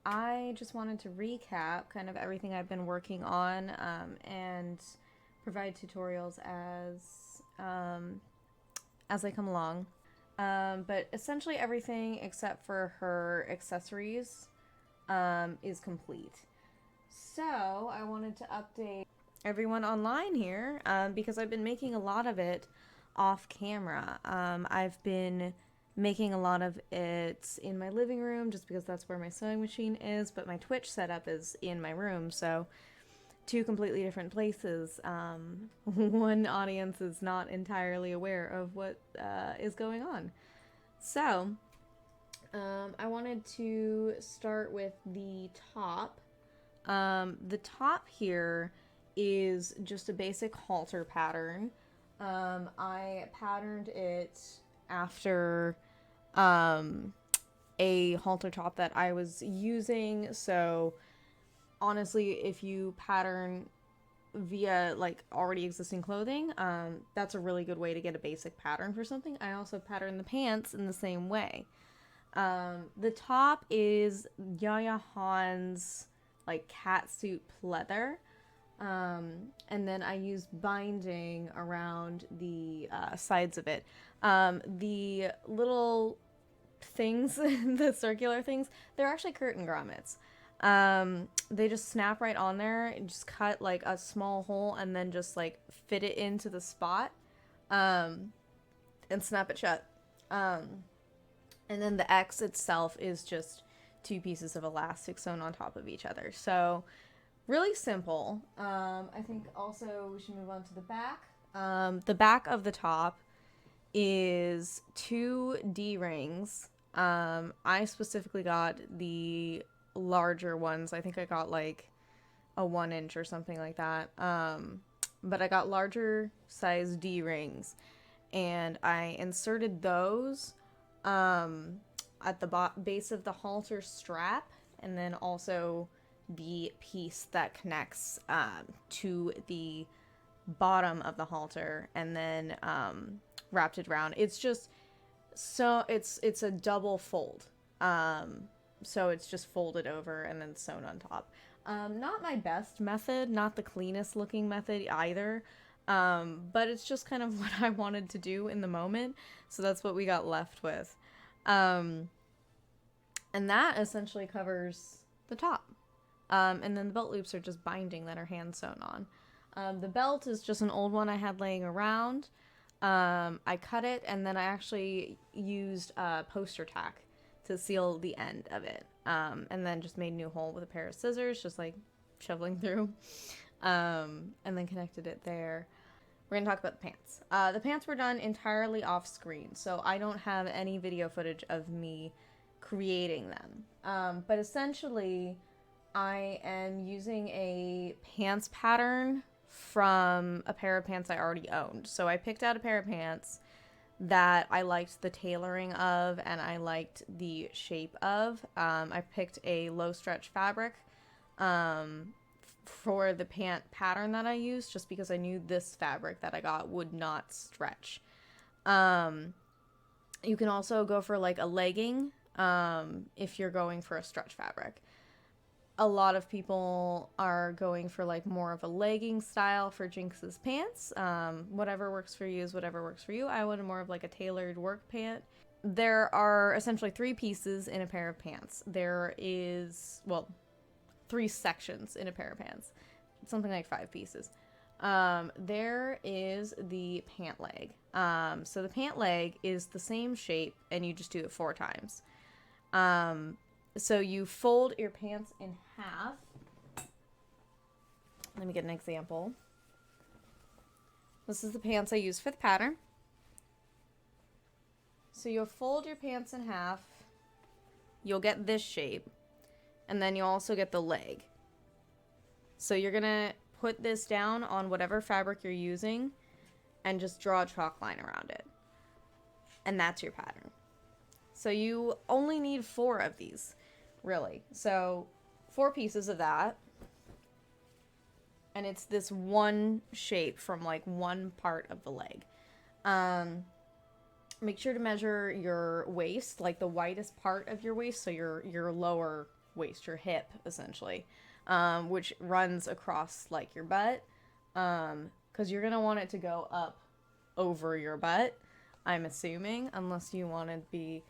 I just wanted to recap kind of everything I've been working on and provide tutorials as I come along. But essentially everything except for her accessories is complete. So I wanted to update everyone online here because I've been making a lot of it off camera. I've been making a lot of it in my living room just because that's where my sewing machine is, but my Twitch setup is in my room, so two completely different places. One audience is not entirely aware of what is going on. So, I wanted to start with the top. The top here is just a basic halter pattern. I patterned it after a halter top that I was using. So honestly, if you pattern via like already existing clothing, that's a really good way to get a basic pattern for something. I also pattern the pants in the same way. The top is Yaya Han's like catsuit pleather. And then I use binding around the sides of it. The little things, the circular things, they're actually curtain grommets. They just snap right on there and just cut like a small hole and then just like fit it into the spot and snap it shut. And then the X itself is just two pieces of elastic sewn on top of each other. So really simple. I think also we should move on to the back. The back of the top is two D-rings. I specifically got the larger ones. I think I got like a 1 inch or something like that. But I got larger size D-rings. And I inserted those at the base of the halter strap, and then also the piece that connects to the bottom of the halter, and then wrapped it around. It's just so it's a double fold, so it's just folded over and then sewn on top. Not my best method, not the cleanest looking method either, but it's just kind of what I wanted to do in the moment, so that's what we got left with. And that essentially covers the top. And then the belt loops are just binding that are hand sewn on. The belt is just an old one I had laying around. I cut it, and then I actually used poster tack to seal the end of it. And then just made a new hole with a pair of scissors, just like shoveling through. And then connected it there. We're going to talk about the pants. The pants were done entirely off screen, so I don't have any video footage of me creating them. But essentially, I am using a pants pattern from a pair of pants I already owned. So I picked out a pair of pants that I liked the tailoring of and I liked the shape of. I picked a low stretch fabric for the pant pattern that I used, just because I knew this fabric that I got would not stretch. You can also go for like a legging if you're going for a stretch fabric. A lot of people are going for like more of a legging style for Jinx's pants. Whatever works for you is whatever works for you. I wanted more of like a tailored work pant. There are essentially 3 pieces in a pair of pants. There is, well, 3 sections in a pair of pants. Something like 5 pieces. There is the pant leg. So the pant leg is the same shape and you just do it 4 times. So you fold your pants in half. Let me get an example. This is the pants I use for the pattern. So you'll fold your pants in half. You'll get this shape. And then you'll also get the leg. So you're going to put this down on whatever fabric you're using and just draw a chalk line around it. And that's your pattern. So you only need 4 of these, really. So 4 pieces of that. And it's this one shape from like one part of the leg. Make sure to measure your waist, like the widest part of your waist, so your lower waist, your hip, essentially, which runs across like your butt, because you're gonna want it to go up over your butt, I'm assuming, unless you want to be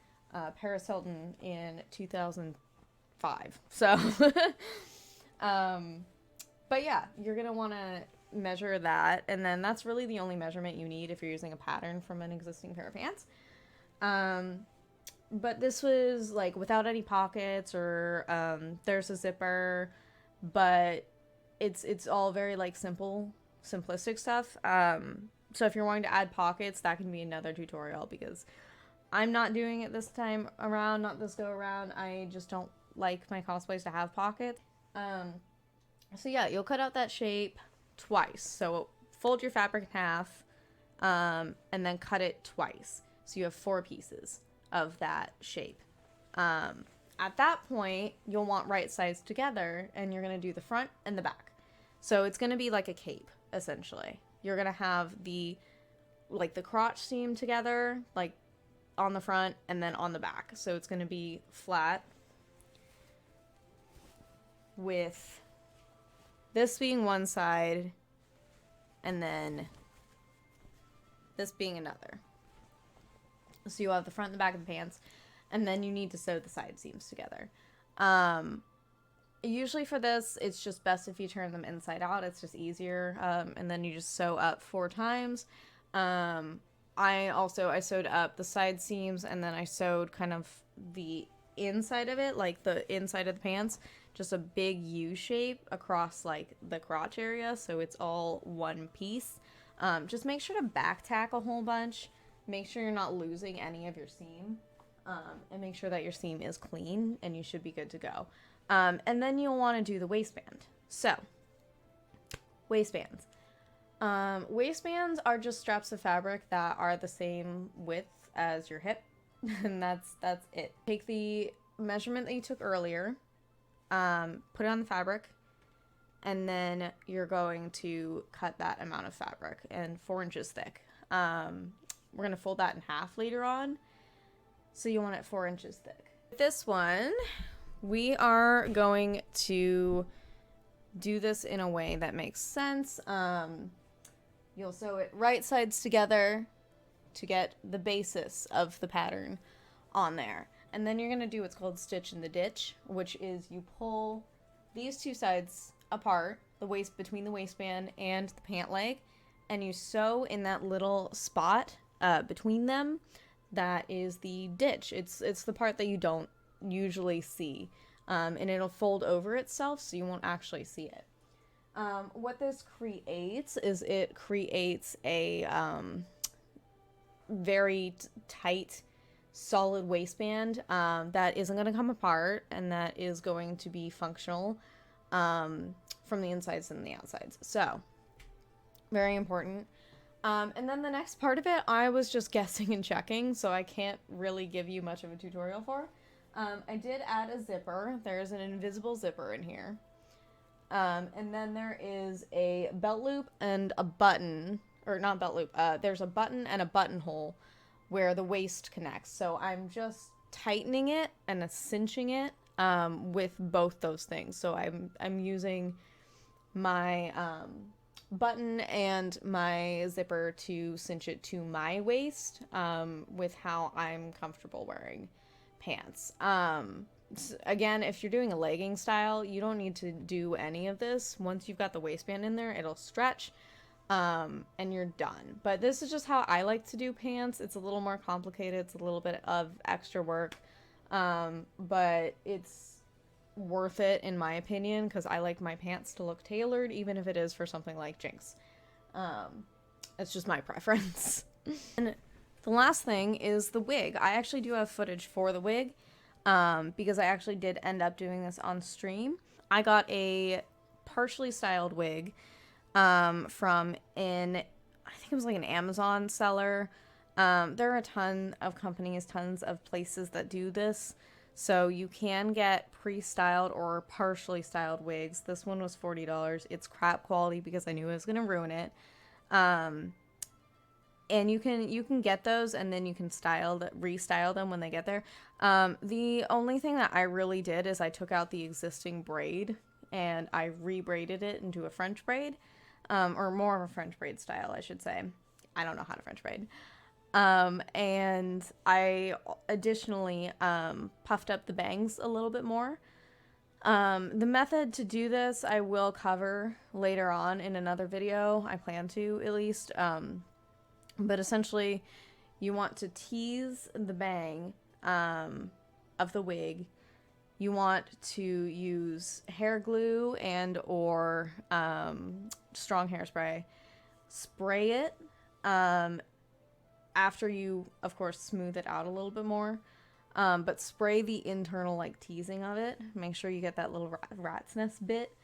Paris Hilton in 2005. So, but yeah, you're gonna want to measure that, and then that's really the only measurement you need if you're using a pattern from an existing pair of pants. But this was like without any pockets, or there's a zipper, but it's all very like simplistic stuff. So if you're wanting to add pockets, that can be another tutorial, because I'm not doing it this time around, not this go around. I just don't like my cosplays to have pockets. So yeah, you'll cut out that shape twice. So fold your fabric in half, and then cut it twice. So you have 4 pieces of that shape. At that point, you'll want right sides together, and you're going to do the front and the back. So it's going to be like a cape, essentially. You're going to have the crotch seam together, like on the front and then on the back. So it's going to be flat, with this being one side and then this being another. So you'll have the front and the back of the pants, and then you need to sew the side seams together. Usually for this, it's just best if you turn them inside out. It's just easier. And then you just sew up 4 times. I sewed up the side seams, and then I sewed kind of the inside of it, like the inside of the pants, just a big U shape across like the crotch area, so it's all one piece. Just make sure to back tack a whole bunch. Make sure you're not losing any of your seam, and make sure that your seam is clean, and you should be good to go. And then you'll want to do the waistband. So, waistbands. Waistbands are just straps of fabric that are the same width as your hip, and that's it. Take the measurement that you took earlier, put it on the fabric, and then you're going to cut that amount of fabric, and 4 inches thick. We're going to fold that in half later on, so you want it 4 inches thick. This one, we are going to do this in a way that makes sense. You'll sew it right sides together to get the basis of the pattern on there. And then you're going to do what's called stitch in the ditch, which is you pull these 2 sides apart, between the waistband and the pant leg, and you sew in that little spot between them. That is the ditch. It's the part that you don't usually see, and it'll fold over itself, so you won't actually see it. What this creates is it creates a very tight, solid waistband that isn't going to come apart, and that is going to be functional from the insides and the outsides. So, very important. And then the next part of it, I was just guessing and checking, so I can't really give you much of a tutorial for. I did add a zipper. There's an invisible zipper in here. And then there is a belt loop and a button, or not belt loop, there's a button and a buttonhole where the waist connects. So I'm just tightening it and cinching it with both those things. So I'm using my button and my zipper to cinch it to my waist with how I'm comfortable wearing pants. Again, if you're doing a legging style, you don't need to do any of this. Once you've got the waistband in there, it'll stretch, and you're done. But this is just how I like to do pants. It's a little more complicated. It's a little bit of extra work, but it's worth it in my opinion, because I like my pants to look tailored, even if it is for something like Jinx. It's just my preference. And the last thing is the wig. I actually do have footage for the wig, because I actually did end up doing this on stream. I got a partially styled wig from I think it was like an Amazon seller. There are a ton of companies, tons of places that do this. So you can get pre-styled or partially styled wigs. This one was $40. It's crap quality because I knew I was going to ruin it. and you can get those, and then you can restyle them when they get there. The only thing that I really did is I took out the existing braid and I rebraided it into a French braid, or more of a French braid style, I should say. I don't know how to French braid. And I additionally puffed up the bangs a little bit more. The method to do this I will cover later on in another video. I plan to, at least. But essentially, you want to tease the bang of the wig. You want to use hair glue and or strong hairspray. Spray it after you, of course, smooth it out a little bit more. But spray the internal, like, teasing of it. Make sure you get that little rat's nest bit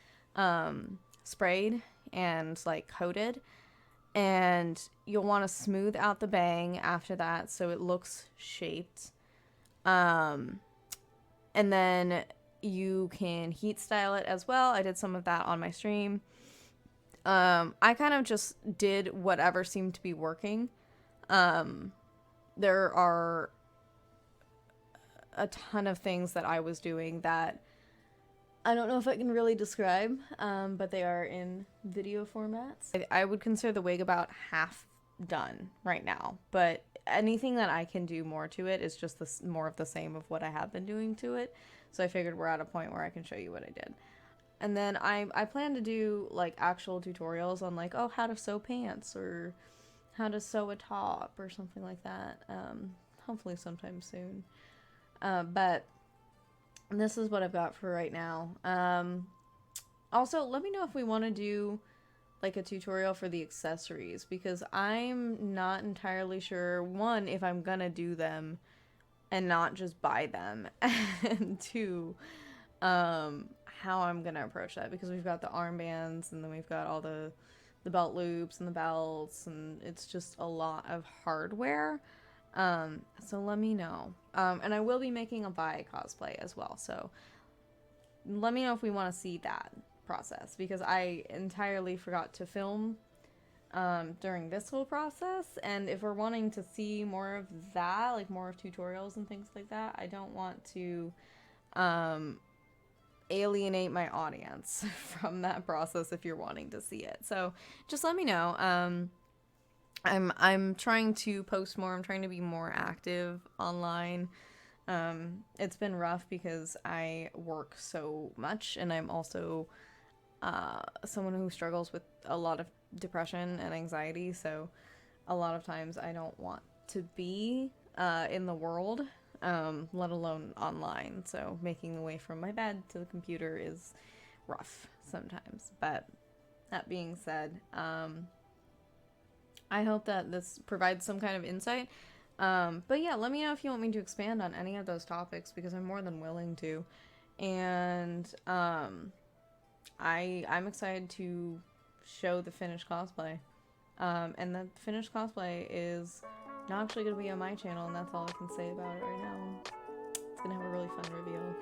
sprayed and, like, coated. And you'll want to smooth out the bang after that so it looks shaped. And then you can heat style it as well. I did some of that on my stream. I kind of just did whatever seemed to be working. There are a ton of things that I was doing that I don't know if I can really describe, but they are in video formats. I would consider the wig about half done right now, but anything that I can do more to it is just more of the same of what I have been doing to it. So I figured we're at a point where I can show you what I did. And then I plan to do, like, actual tutorials on, like, oh, how to sew pants or how to sew a top or something like that. Hopefully sometime soon. But this is what I've got for right now. Also, let me know if we want to do, like, a tutorial for the accessories, because I'm not entirely sure, one, if I'm gonna do them and not just buy them, and two, how I'm gonna approach that, because we've got the armbands, and then we've got all the belt loops and the belts, and it's just a lot of hardware. So let me know. And I will be making a Vi cosplay as well, so let me know if we want to see that process, because I entirely forgot to film during this whole process, and if we're wanting to see more of that, like more of tutorials and things like that, I don't want to alienate my audience from that process if you're wanting to see it. So just let me know. I'm trying to post more. I'm trying to be more active online. It's been rough because I work so much, and I'm also someone who struggles with a lot of depression and anxiety, so a lot of times I don't want to be in the world, let alone online, so making the way from my bed to the computer is rough sometimes. But that being said, I hope that this provides some kind of insight. But yeah, let me know if you want me to expand on any of those topics, because I'm more than willing to. And I'm excited to show the finished cosplay. And the finished cosplay is not actually going to be on my channel, and that's all I can say about it right now. It's going to have a really fun reveal.